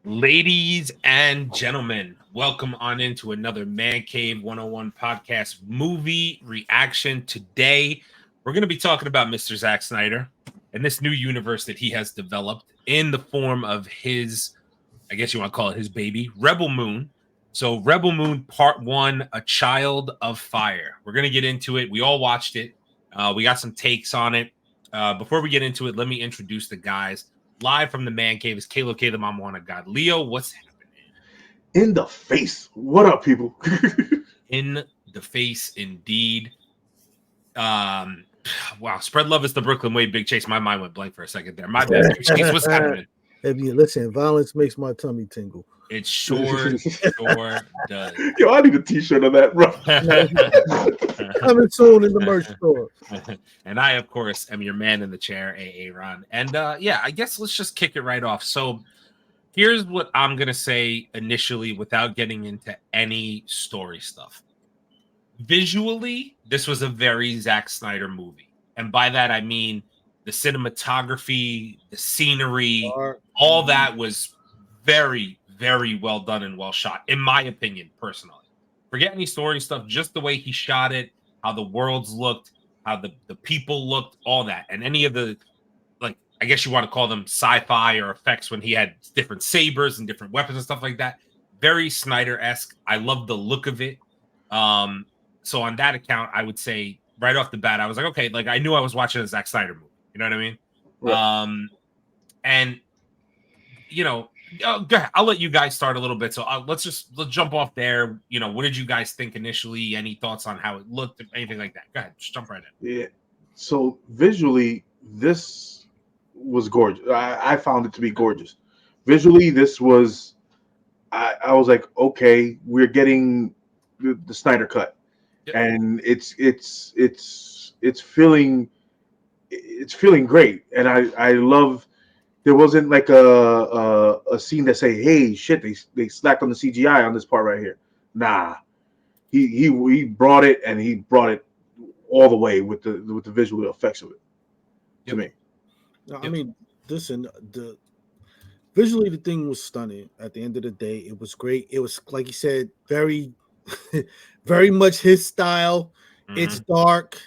Ladies and gentlemen, welcome on into another Man Cave 101 podcast movie reaction. Today, we're going to be talking about Mr. Zack Snyder and this new universe that he has developed in the form of his, I guess you want to call it his baby, Rebel Moon. So, Rebel Moon Part 1, A Child of Fire. We're going to get into it. We all watched it. We got some takes on it. Before we get into it, let me introduce the guys. Live from the Man Cave is Caleb K, the Mama God. Leo, what's happening? In the face. What up, people? In the face, indeed. Wow. Spread love is the Brooklyn way. Big Chase. My mind went blank for a second there. My bad. Big Chase, what's happening? If you listen, violence makes my tummy tingle. It sure does. Yo, I need a t-shirt of that, bro. Coming soon in the merch store. And I, of course, am your man in the chair, AA Ron. And yeah, I guess let's just kick it right off. So here's what I'm going to say initially without getting into any story stuff. Visually, this was a very Zack Snyder movie. And by that, I mean the cinematography, the scenery, all that was very, very well done and well shot, in my opinion, personally. Forget any story stuff, just the way he shot it, how the worlds looked, how the people looked, all that. And any of the, like, I guess you want to call them sci-fi or effects when he had different sabers and different weapons and stuff like that. Very Snyder-esque. I love the look of it. So on that account, I would say right off the bat, I was like, okay, like I knew I was watching a Zack Snyder movie. You know what I mean? Right. And you know, go ahead. I'll let you guys start a little bit. So let's jump off there. You know, what did you guys think initially? Any thoughts on how it looked? Anything like that? Go ahead, just jump right in. Yeah. So visually, this was gorgeous. I found it to be gorgeous. Visually, this was. I was like, okay, we're getting the Snyder cut, yep. And it's feeling great, and I love. There wasn't like a scene that say, "Hey, shit, they slacked on the CGI on this part right here." Nah, he brought it, and he brought it all the way with the visual effects of it. To me, I mean, listen, visually the thing was stunning. At the end of the day, it was great. It was, like you said, very, very much his style. Mm-hmm. It's dark.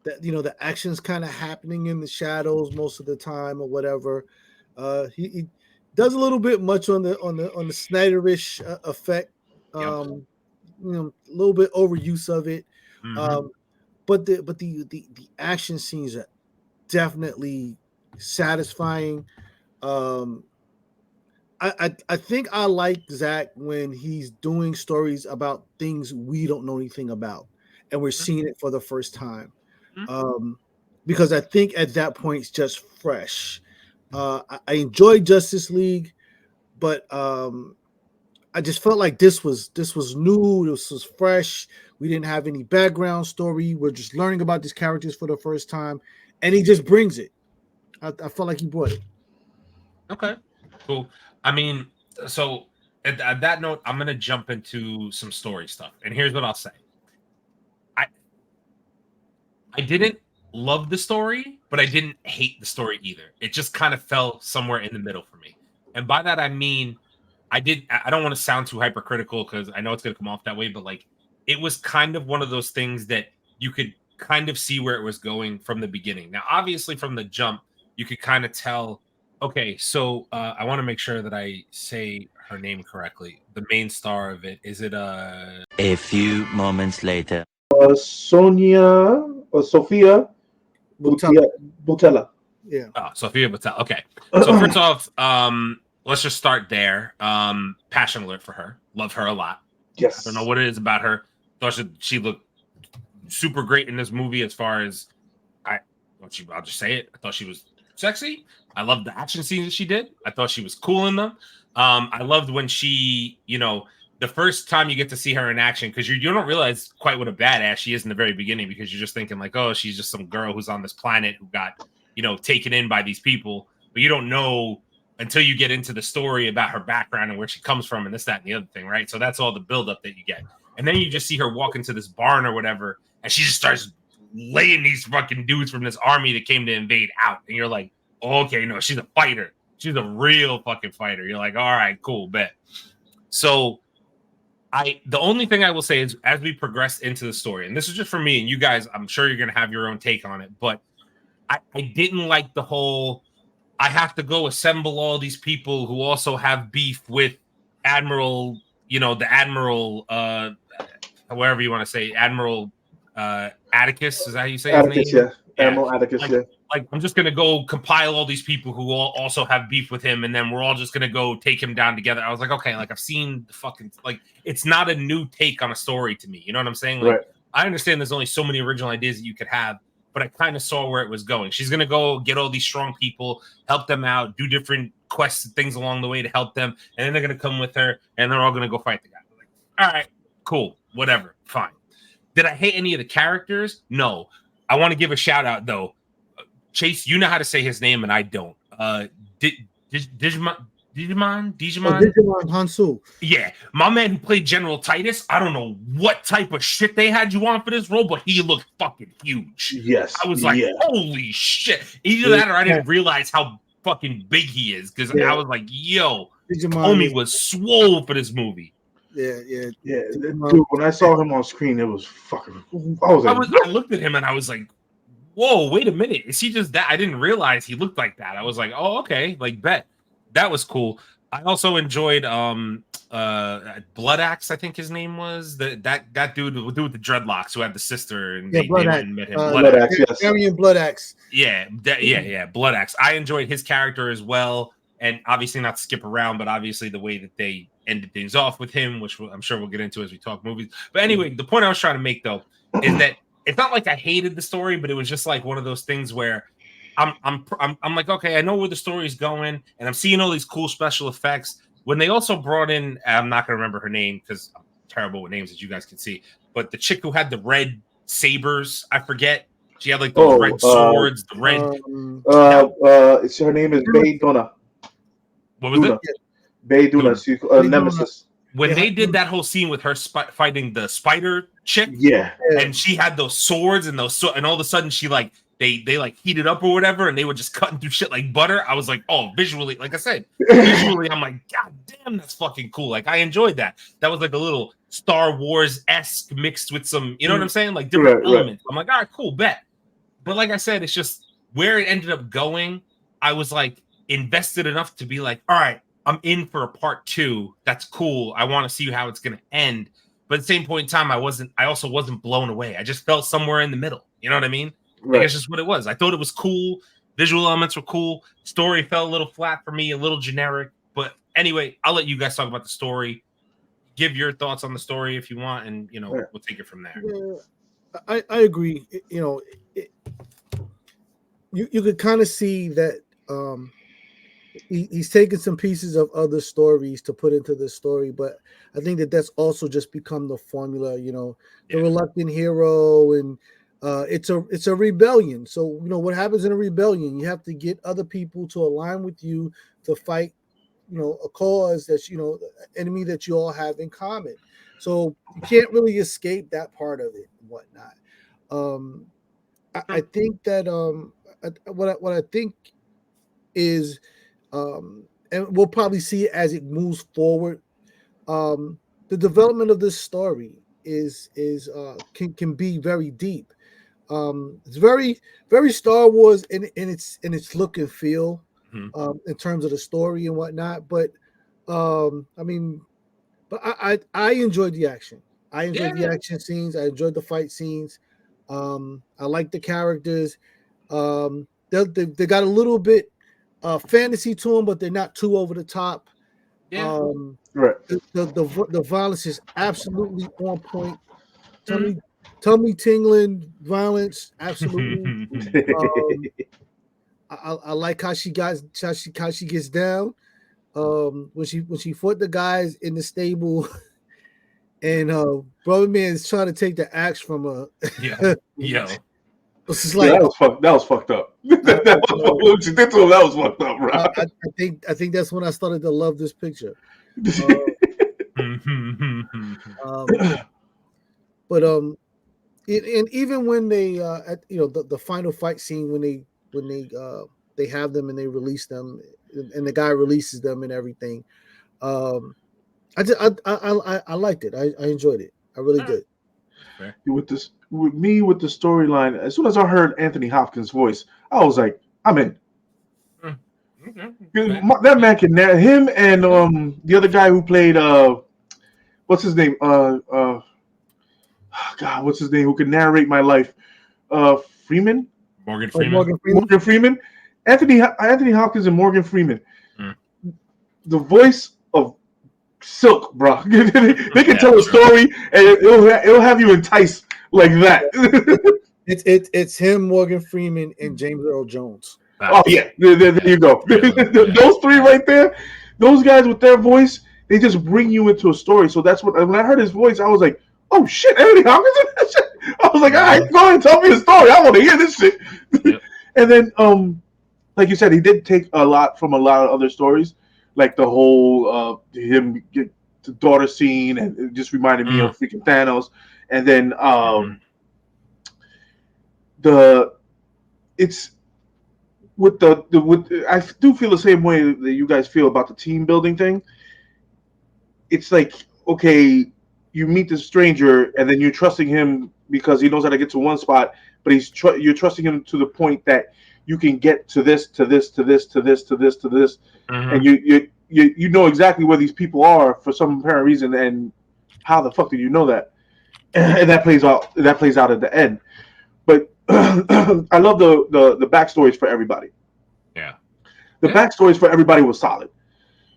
That the action's kind of happening in the shadows most of the time or whatever. He does a little bit much on the Snyderish effect. A little bit overuse of it. Mm-hmm. But the action scenes are definitely satisfying. I think I like Zack when he's doing stories about things we don't know anything about, and we're seeing it for the first time. Because I think at that point it's just fresh. I enjoyed Justice League, but I just felt like this was new. This was fresh. We didn't have any background story. We're just learning about these characters for the first time, and he just brings it. I felt like he brought it. Okay, cool. I mean, so at that note, I'm gonna jump into some story stuff, and here's what I'll say. I didn't love the story, but I didn't hate the story either. It just kind of fell somewhere in the middle for me. And by that, I mean, I don't want to sound too hypercritical because I know it's going to come off that way, but like, it was kind of one of those things that you could kind of see where it was going from the beginning. Now, obviously from the jump, you could kind of tell, okay, so I want to make sure that I say her name correctly. The main star of it, is it A few moments later. Sonia or Sophia Boutella. Yeah. Oh, Sophia Boutella. Okay. So first off, let's just start there. Passion alert for her. Love her a lot. Yes. I don't know what it is about her. Thought she looked super great in this movie as far as I'll just say it. I thought she was sexy. I loved the action scenes that she did. I thought she was cool in them. I loved when she, the first time you get to see her in action, because you don't realize quite what a badass she is in the very beginning, because you're just thinking like, oh, she's just some girl who's on this planet who got, taken in by these people. But you don't know until you get into the story about her background and where she comes from and this, that, and the other thing, right? So that's all the buildup that you get. And then you just see her walk into this barn or whatever, and she just starts laying these fucking dudes from this army that came to invade out. And you're like, oh, okay, no, she's a fighter. She's a real fucking fighter. You're like, all right, cool, bet. So the only thing I will say is as we progress into the story, and this is just for me and you guys, I'm sure you're gonna have your own take on it, but I didn't like the whole I have to go assemble all these people who also have beef with Admiral, the Admiral however you want to say, Admiral Atticus, is that how you say Atticus, his name? yeah. Admiral Atticus, yeah. Like I'm just gonna go compile all these people who all also have beef with him, and then we're all just gonna go take him down together. I was like, okay, like I've seen the fucking it's not a new take on a story to me. You know what I'm saying? Like Right. I understand there's only so many original ideas that you could have, but I kind of saw where it was going. She's gonna go get all these strong people, help them out, do different quests and things along the way to help them, and then they're gonna come with her, and they're all gonna go fight the guy. Like, all right, cool, whatever, fine. Did I hate any of the characters? No. I want to give a shout out though. Chase, you know how to say his name, and I don't. Digimon Hansu. Yeah, my man who played General Titus. I don't know what type of shit they had you on for this role, but he looked fucking huge. Yes, I was like, yeah. holy shit! Either that or I didn't realize how fucking big he is because I was like, yo, homie was swole for this movie. Yeah. Dude, when I saw him on screen, it was fucking. I looked at him and I was like, whoa, wait a minute. Is he just that? I didn't realize he looked like that. I was like, oh, okay. Like, bet. That was cool. I also enjoyed Blood Axe, I think his name was. That dude with the dreadlocks who had the sister and they met him. Blood Axe, yes. Blood Axe. Yeah, Blood Axe. I enjoyed his character as well. And obviously not to skip around, but obviously the way that they ended things off with him, which I'm sure we'll get into as we talk movies. But anyway, the point I was trying to make though is that it's not like I hated the story, but it was just like one of those things where I'm like, okay, I know where the story's going, and I'm seeing all these cool special effects. When they also brought in, I'm not gonna remember her name because I'm terrible with names, as you guys can see, but the chick who had the red sabers, I forget. She had like those red swords, the red. Her name is Bae Donna. What was Duna. it? Bae Duna, Nemesis. When they did that whole scene with her fighting the spider chick, and she had those swords and and all of a sudden she like they like heated up or whatever, and they were just cutting through shit like butter. I was like, oh, visually, like I said, visually, I'm like, god damn, that's fucking cool. Like I enjoyed that. That was like a little Star Wars-esque mixed with some, you know what I'm saying, like different elements. I'm like, all right, cool, bet. But like I said, it's just where it ended up going. I was like invested enough to be like, all right, I'm in for a part 2. That's cool. I want to see how it's going to end. But at the same point in time, I also wasn't blown away. I just felt somewhere in the middle. You know what I mean? Right. Like, it's just what it was. I thought it was cool. Visual elements were cool. Story fell a little flat for me, a little generic. But anyway, I'll let you guys talk about the story. Give your thoughts on the story if you want, and we'll take it from there. Yeah, I agree. You could kind of see that he's taken some pieces of other stories to put into this story, but I think that's also just become the formula. The reluctant hero, and it's a rebellion. So what happens in a rebellion? You have to get other people to align with you to fight, a cause that's an enemy that you all have in common. So you can't really escape that part of it and whatnot. I think that what I think is, and we'll probably see it as it moves forward. The development of this story can be very deep. It's very, very Star Wars in its look and feel, in terms of the story and whatnot. But I enjoyed the action. I enjoyed the action scenes. I enjoyed the fight scenes. I like the characters. They got a little bit fantasy to them, but they're not too over the top. Right. The violence is absolutely on point. Tummy tingling violence, absolutely. I like how she gets down. When she fought the guys in the stable, and brother man is trying to take the axe from her. It's just like, that was fucked up. What you did to him, that was fucked up, bro. I think that's when I started to love this picture. But and even when they the final fight scene when they have them and they release them, and the guy releases them and everything. I liked it. I enjoyed it. I really did. With the storyline, as soon as I heard Anthony Hopkins' voice, I was like, I'm in. That man can him and the other guy who played what's his name? God, what's his name? Who can narrate my life? Freeman? Morgan Freeman. Morgan Freeman. Anthony Hopkins and Morgan Freeman. The voice of Silk, bro. They can tell a story and it'll have you enticed like that. It's him, Morgan Freeman, and James Earl Jones. Oh yeah, there you go. Those three right there, those guys with their voice, they just bring you into a story. So that's what when I heard his voice, I was like, oh shit, Anthony Hopkins in that shit. I was like, all right, go ahead and tell me a story. I want to hear this shit. Yep. And then like you said, he did take a lot from a lot of other stories, like the whole him get the daughter scene, and it just reminded me of freaking Thanos. And then it's with I do feel the same way that you guys feel about the team building thing. It's like, okay, you meet this stranger and then you're trusting him because he knows how to get to one spot, but you're trusting him to the point that you can get to this, to this, to this, to this, to this, to this, and you know exactly where these people are for some apparent reason. And how the fuck did you know that? And that plays out. That plays out at the end. But I love the backstories for everybody. Yeah, the backstories for everybody was solid.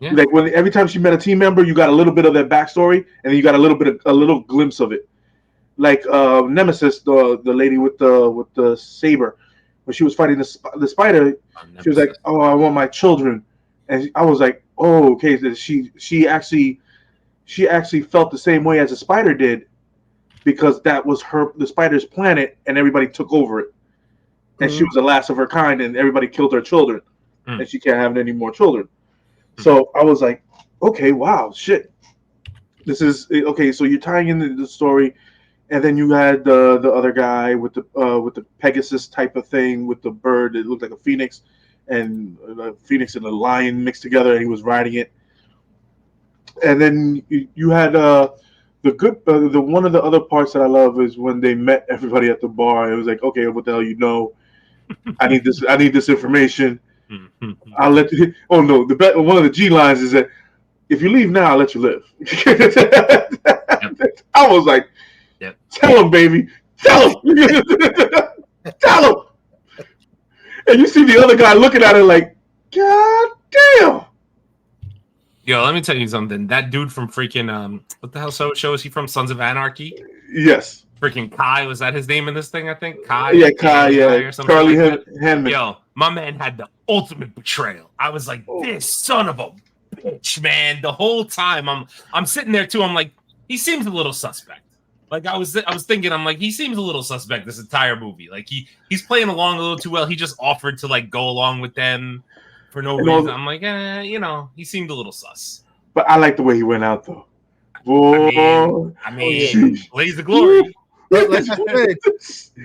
Yeah. Like every time she met a team member, you got a little bit of their backstory, and then you got a little glimpse of it. Like Nemesis, the lady with the saber, when she was fighting the spider, she was like, "Oh, I want my children," and I was like, "Oh, okay." So she actually felt the same way as the spider did, because that was the spider's planet, and everybody took over it, and she was the last of her kind, and everybody killed her children, and she can't have any more children. So I was like, okay, wow, shit. This is okay. So you're tying in the story, and then you had the other guy with the Pegasus type of thing with the bird. It looked like a phoenix, and a phoenix and a lion mixed together, and he was riding it. And then you had the one of the other parts that I love is when they met everybody at the bar. It was like, okay, what the hell you know? I need this information. I'll let you. Oh no, one of the G lines is that if you leave now, I'll let you live. I was like, tell him, baby, tell him, tell him. And you see the other guy looking at her like, God damn. Yo, let me tell you something. That dude from freaking what the hell show is he from? Sons of Anarchy. Yes. Freaking Kai, was that his name in this thing? I think Kai. Yeah, Kai. Yeah, Charlie Hanman. Yo, my man had the ultimate betrayal. I was like, this son of a bitch, man. The whole time I'm sitting there too. I'm like, he seems a little suspect. Like I was thinking, I'm like, he seems a little suspect this entire movie. Like he's playing along a little too well. He just offered to like go along with them for no reason. I'm like, he seemed a little sus. But I like the way he went out though. Boy. I mean, blaze the glory. Like I said,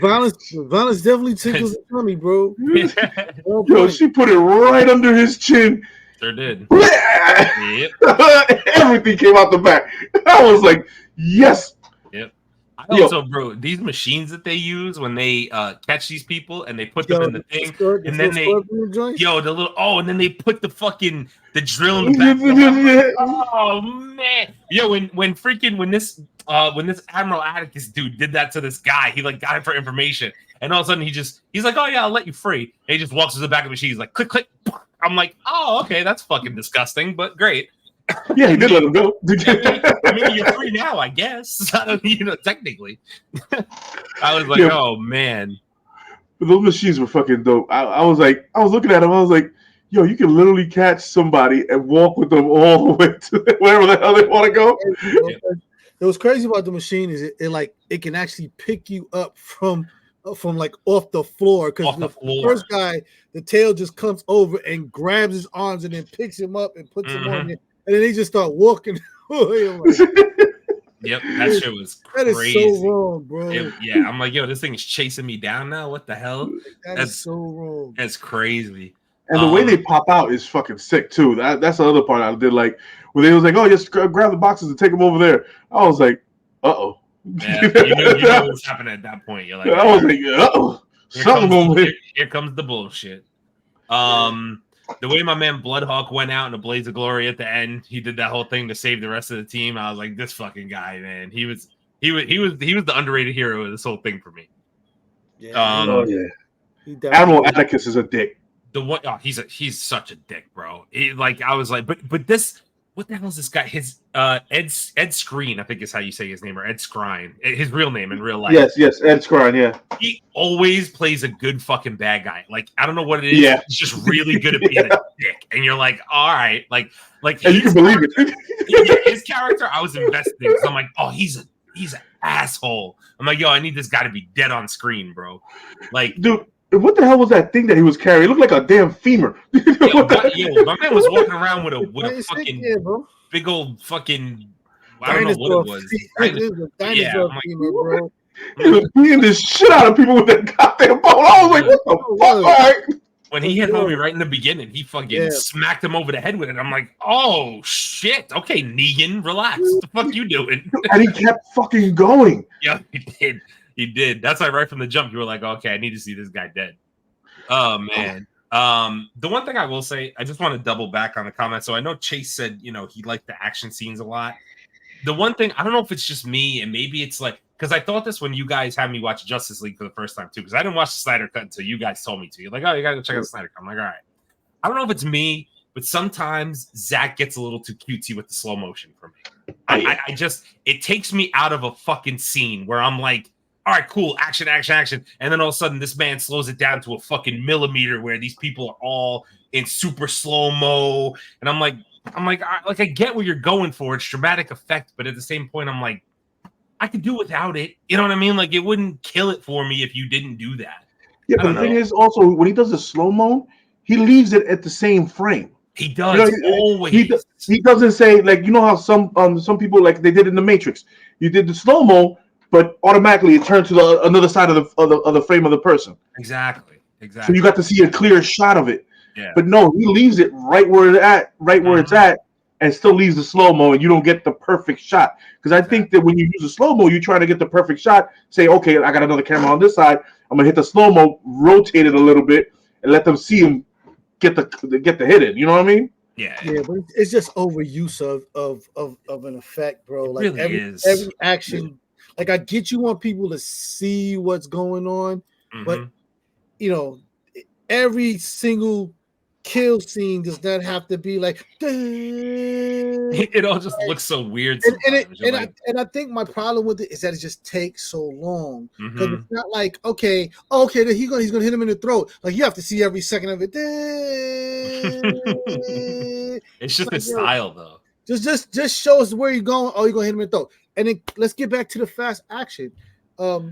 violence definitely tickles the tummy, bro. Yo, she put it right under his chin. Sure did. Yep. Everything came out the back. I was like, yes. Yep. Also, bro, these machines that they use when they catch these people and they put them in the thing, and then and then they put the drill in the back. Oh man, yo, when this Admiral Atticus dude did that to this guy, he like got him for information, and all of a sudden he's like, oh yeah, I'll let you free. And he just walks to the back of the machine. He's like, click, click. I'm like, oh okay, that's fucking disgusting, but great. Yeah, he did let him go. I mean, you're free now, I guess. Technically. I was like, oh man. But those machines were fucking dope. I was looking at him. I was like, yo, you can literally catch somebody and walk with them all the way to wherever the hell they want to go. It was crazy about the machine is it can actually pick you up from like off the floor, because the first guy, the tail just comes over and grabs his arms and then picks him up and puts him on there. And then they just start walking away. Like, yep, that shit was crazy. That is so wrong, bro. Yeah, I'm like, yo, this thing is chasing me down now. What the hell? That's so wrong. That's crazy. And the way they pop out is fucking sick too. That's the other part I did like when they was like, "Oh, just grab the boxes and take them over there." I was like, "Uh oh." Yeah, you know what's happening at that point. You're like, I was like, "Uh oh, something over here." Here comes the bullshit. The way my man Bloodhawk went out in a blaze of glory at the end, he did that whole thing to save the rest of the team. I was like, this fucking guy, man. He was the underrated hero of this whole thing for me. Yeah. Oh yeah. Admiral Atticus is a dick. The one, he's such a dick, bro. I was like, but this, what the hell is this guy? His Ed Skrein, I think is how you say his name, or Ed Skrein, his real name in real life. Yes, Ed Skrein, yeah. He always plays a good fucking bad guy. Like, I don't know what it is. Yeah. He's just really good at being a dick. And you're like, all right, like and you can believe it. His character, I was invested in. So I'm like, oh, he's an asshole. I'm like, yo, I need this guy to be dead on screen, bro. Like, dude. What the hell was that thing that he was carrying? It looked like a damn femur. My man was walking around with a fucking big old fucking. I don't know what it was. Dinosaur femur, bro. He was beating the shit out of people with that goddamn ball. I was like, what the fuck? All right. When he hit homie right in the beginning, he fucking smacked him over the head with it. I'm like, oh shit. Okay, Negan, relax. What the fuck you doing? And he kept fucking going. Yeah, he did. He did. That's like right from the jump. You were like, okay, I need to see this guy dead. Oh man. The one thing I will say, I just want to double back on the comment. So I know Chase said, he liked the action scenes a lot. The one thing, I don't know if it's just me, and maybe it's like, because I thought this when you guys had me watch Justice League for the first time too, because I didn't watch the Snyder Cut until you guys told me to. You're like, oh, you gotta go check out the Snyder Cut. I'm like, all right. I don't know if it's me, but sometimes Zach gets a little too cutesy with the slow motion for me. I just, it takes me out of a fucking scene where I'm like, all right, cool, action. And then all of a sudden, this man slows it down to a fucking millimeter where these people are all in super slow-mo. And I'm like, I get what you're going for. It's dramatic effect. But at the same point, I'm like, I could do without it. You know what I mean? Like, it wouldn't kill it for me if you didn't do that. Yeah, but the thing is also, when he does the slow-mo, he leaves it at the same frame. He does, always. He doesn't say, like, you know how some people, like they did in The Matrix. You did the slow-mo, but automatically it turned to another side of the frame of the person. Exactly. So you got to see a clear shot of it. Yeah. But no, he leaves it right where it's at, and still leaves the slow mo, and you don't get the perfect shot. Because I think that when you use a slow mo, you try to get the perfect shot. Say, okay, I got another camera on this side. I'm gonna hit the slow mo, rotate it a little bit, and let them see him get the hit in. You know what I mean? Yeah, but it's just overuse of an effect, bro. Like really every action. Like, I get you want people to see what's going on, but every single kill scene does not have to be like. It all just looks so weird. And I think my problem with it is that it just takes so long, because it's not like okay, he's gonna hit him in the throat. Like, you have to see every second of it. It's just the style, though. Just show us where you're going. Oh, you're gonna hit him in the throat. And then let's get back to the fast action. You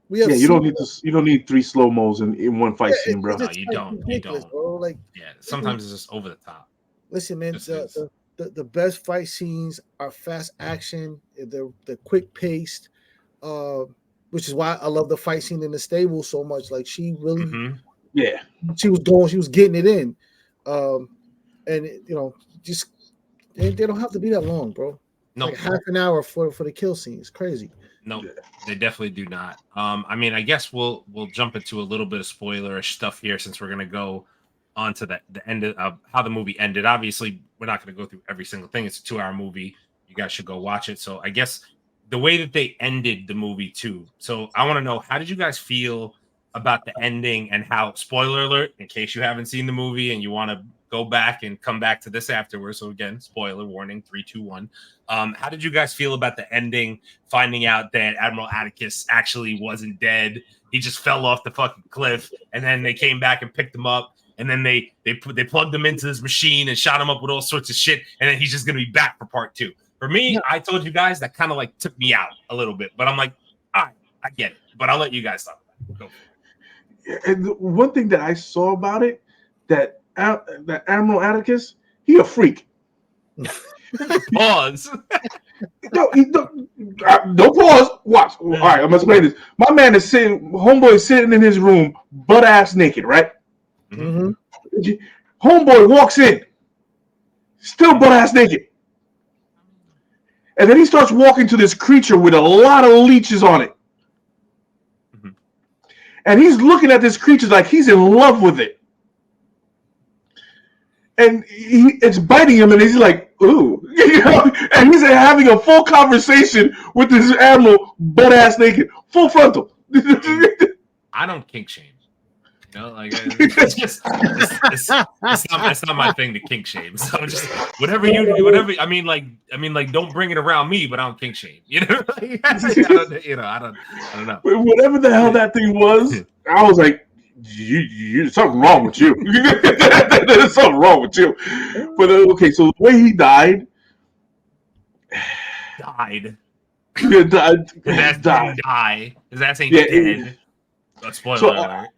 don't need 3 slow mos in one fight scene, bro. No, you don't. Bro. Like, sometimes it's just over the top. Listen, man, the best fight scenes are fast action. They're quick paced, which is why I love the fight scene in the stable so much. Like, she really, she was getting it in, and just they don't have to be that long, bro. No, like half an hour for the kill scene. It's crazy. No, they definitely do not. I mean, I guess we'll jump into a little bit of spoilerish stuff here, since we're gonna go on to the end of how the movie ended. Obviously, we're not gonna go through every single thing. It's a 2-hour movie. You guys should go watch it. So I guess the way that they ended the movie too. So I want to know, how did you guys feel about the ending, and how, spoiler alert, in case you haven't seen the movie and you want to go back and come back to this afterwards. So again, spoiler warning, 3, 2, 1. How did you guys feel about the ending, finding out that Admiral Atticus actually wasn't dead? He just fell off the fucking cliff, and then they came back and picked him up, and then they plugged him into this machine and shot him up with all sorts of shit, and then he's just gonna be back for part 2. For me, I told you guys that kind of like took me out a little bit, but I'm like, all right, I get it. But I'll let you guys talk about it. Go for it. And one thing that I saw about it, that Admiral Atticus, he a freak. Pause. No pause. Watch. All right, I'm gonna explain this. My man is homeboy is sitting in his room, butt ass naked, right? Mm-hmm. Homeboy walks in, still butt ass naked. And then he starts walking to this creature with a lot of leeches on it. Mm-hmm. And he's looking at this creature like he's in love with it. And it's biting him, and he's like, ooh. And he's having a full conversation with this animal, butt ass naked, full frontal. I don't kink shame. Like it's just it's not my thing to kink shame. So just whatever. I mean, don't bring it around me, but I don't kink shame. I don't know. Whatever the hell that thing was, I was like, there's something wrong with you. There's something wrong with you. But okay, so the way he died. His ass didn't die. His ass ain't dead. Spoiler alert.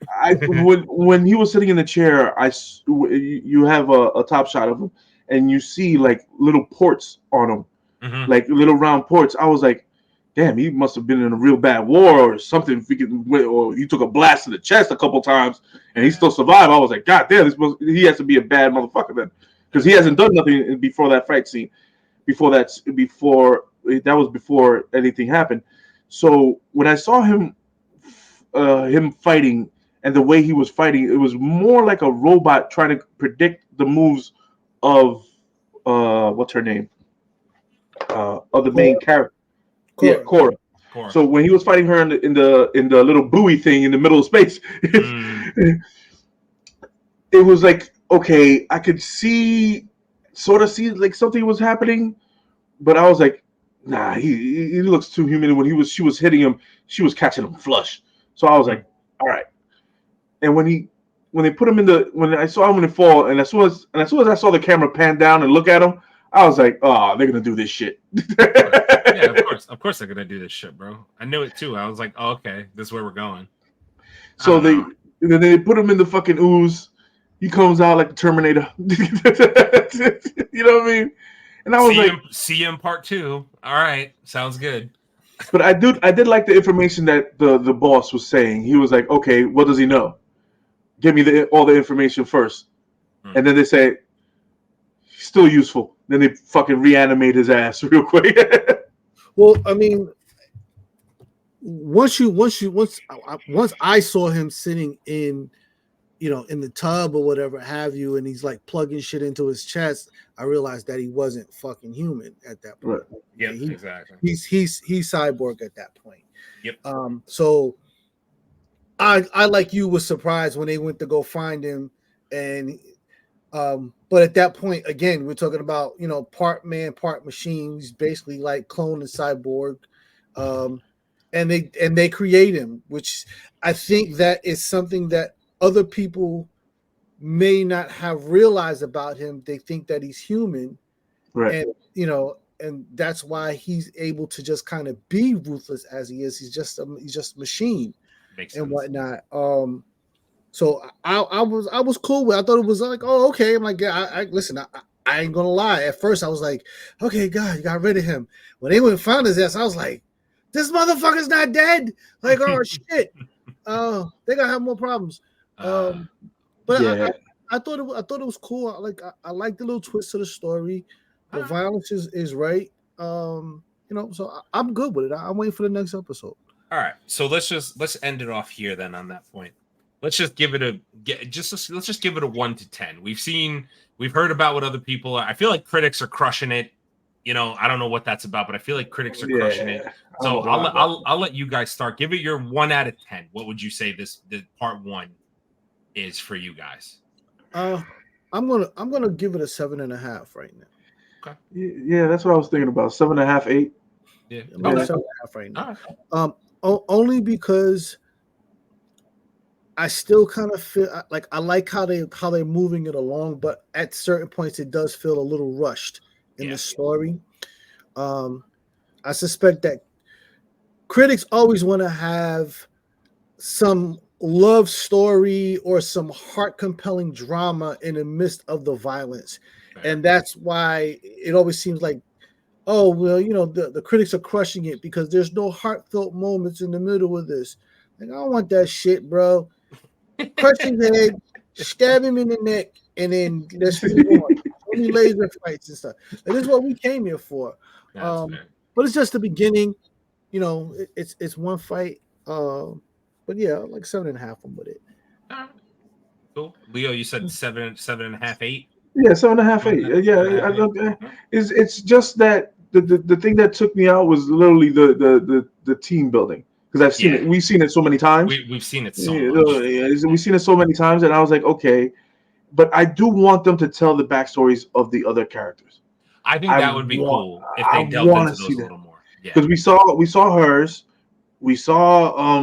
When he was sitting in the chair, you have a top shot of him, and you see like little ports on him, mm-hmm. like little round ports. I was like, damn, he must have been in a real bad war or something. Or he took a blast to the chest a couple times, and he still survived. I was like, God damn, he has to be a bad motherfucker then, because he hasn't done nothing before that fight scene. Before that was before anything happened. So when I saw him fighting and the way he was fighting, it was more like a robot trying to predict the moves of what's her name? Of the main character. Korra. Yeah, Korra. So when he was fighting her in the little buoy thing in the middle of space, it was like, okay, I could sort of see like something was happening, but I was like, nah, he looks too human. When she was hitting him, she was catching him flush. So I was like, all right. And when they put him when I saw him in the fall, and as soon as I saw the camera pan down and look at him, I was like, oh, they're gonna do this shit. Yeah, of course they're gonna do this shit, bro. I knew it too. I was like, oh, okay, this is where we're going. So they put him in the fucking ooze. He comes out like the Terminator. You know what I mean? And I was CM Part 2. All right, sounds good. But I did like the information that the boss was saying. He was like, okay, what does he know? Give me all the information first. And then they say, still useful. Then they fucking reanimate his ass real quick. Well, I mean, once I saw him sitting in the tub or whatever have you, and he's like plugging shit into his chest, I realized that he wasn't fucking human at that point. Right. Yeah, exactly. He's cyborg at that point. Yep. So I like you was surprised when they went to go find him, and but at that point, again, we're talking about part man, part machine. He's basically like clone and cyborg. And they create him, which I think that is something that other people may not have realized about him. They think that he's human, right? And and that's why he's able to just kind of be ruthless as he is. He's just a machine. Makes and sense. Whatnot. So I was cool with it. I thought it was like, oh, okay. I'm like, yeah, I listen. I ain't gonna lie. At first, I was like, okay, God, you got rid of him. When they went and found his ass, I was like, this motherfucker's not dead. Like, oh shit. They gotta have more problems. But yeah. I thought it was cool. I like the little twist to the story. The violence is right. So I'm good with it. I'm waiting for the next episode. All right. So let's end it off here then on that point. Let's just give it a 1 to 10. We've heard about what other people are. I feel like critics are crushing it. I don't know what that's about, but I feel like critics are crushing it. So I'll let you guys start. Give it your 1 out of 10. What would you say the part 1 is for you guys? I'm gonna give it a 7.5 right now. Okay. Yeah, that's what I was thinking about. 7.5, 8. Yeah, 7.5 right now. Right. Only because I still kind of feel like I like how they're moving it along, but at certain points it does feel a little rushed in the story. I suspect that critics always want to have some love story or some heart compelling drama in the midst of the violence. Right. And that's why it always seems like, oh, well, the critics are crushing it because there's no heartfelt moments in the middle of this. Like, I don't want that shit, bro. crush his head, stab him in the neck, and then let's move on. Only laser fights and stuff. And this is what we came here for. That's fair. But it's just the beginning. You know, it's one fight. But yeah, like 7.5. I'm with it. All right. Cool. Leo, you said 7.5, 8. Yeah, 7.5, 8. Yeah, it's just that the thing that took me out was literally the team building, because I've seen it. We've seen it so many times. We've seen it so much. We've seen it so many times, and I was like, okay, but I do want them to tell the backstories of the other characters. I think that would be cool if they delved into those a little more. Yeah, because we saw hers, we saw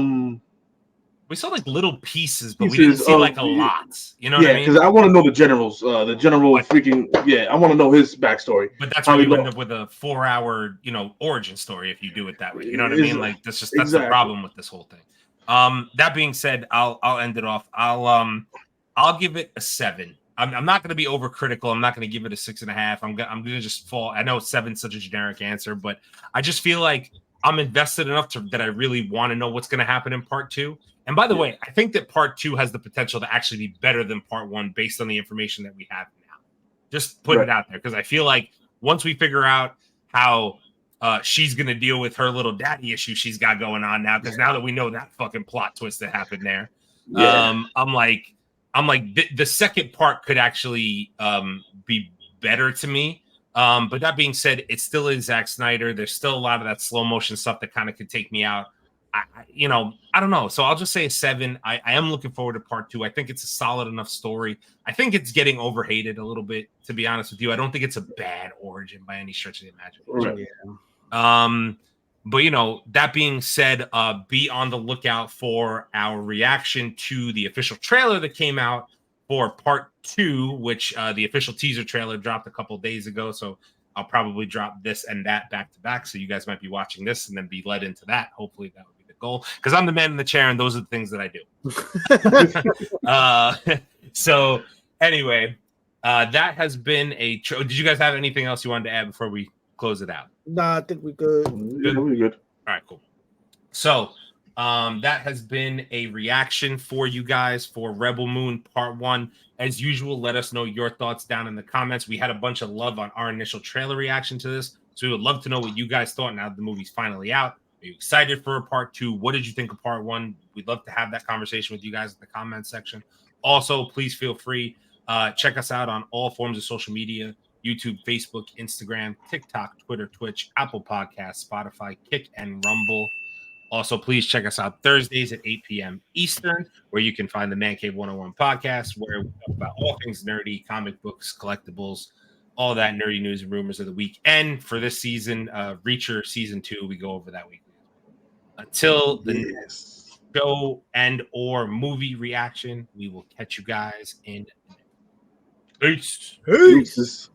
we saw like little pieces, but we didn't see like a lot. You know what I mean? because I want to know the generals, the general freaking I want to know his backstory. But that's where you end up with a 4-hour, origin story if you do it that way. You know what I mean? Like that's the problem with this whole thing. That being said, I'll end it off. I'll give it a 7. I'm not going to be overcritical. I'm not going to give it a 6.5. I'm going to just fall. I know 7 is such a generic answer, but I just feel like I'm invested enough that I really want to know what's going to happen in part 2. And by the way, I think that part 2 has the potential to actually be better than part 1 based on the information that we have now. Just put it out there, because I feel like once we figure out how she's going to deal with her little daddy issue she's got going on now, because now that we know that fucking plot twist that happened there, I'm like the second part could actually be better to me. But that being said, it still is Zack Snyder. There's still a lot of that slow motion stuff that kind of could take me out. I don't know. So I'll just say a 7. I am looking forward to part 2. I think it's a solid enough story. I think it's getting overhated a little bit, to be honest with you. I don't think it's a bad origin by any stretch of the imagination. Right. But that being said, be on the lookout for our reaction to the official trailer that came out for part 2, which the official teaser trailer dropped a couple of days ago. So I'll probably drop this and that back to back. So you guys might be watching this and then be led into that. Hopefully that would be the goal, because I'm the man in the chair and those are the things that I do. So anyway, that has been did you guys have anything else you wanted to add before we close it out? Nah, I think we're good. Yeah, we're good. All right, cool. So that has been a reaction for you guys for Rebel Moon Part 1. As usual, let us know your thoughts down in the comments. We had a bunch of love on our initial trailer reaction to this, so we would love to know what you guys thought now that the movie's finally out. Are you excited for Part 2? What did you think of Part 1? We'd love to have that conversation with you guys in the comments section. Also, please feel free. Check us out on all forms of social media: YouTube, Facebook, Instagram, TikTok, Twitter, Twitch, Apple Podcasts, Spotify, Kick, and Rumble. Also, please check us out Thursdays at 8 p.m. Eastern, where you can find the Man Cave 101 podcast, where we talk about all things nerdy, comic books, collectibles, all that nerdy news and rumors of the week. And for this season, Reacher Season 2, we go over that weekly. Until the next show and or movie reaction, we will catch you guys in peace. Peace.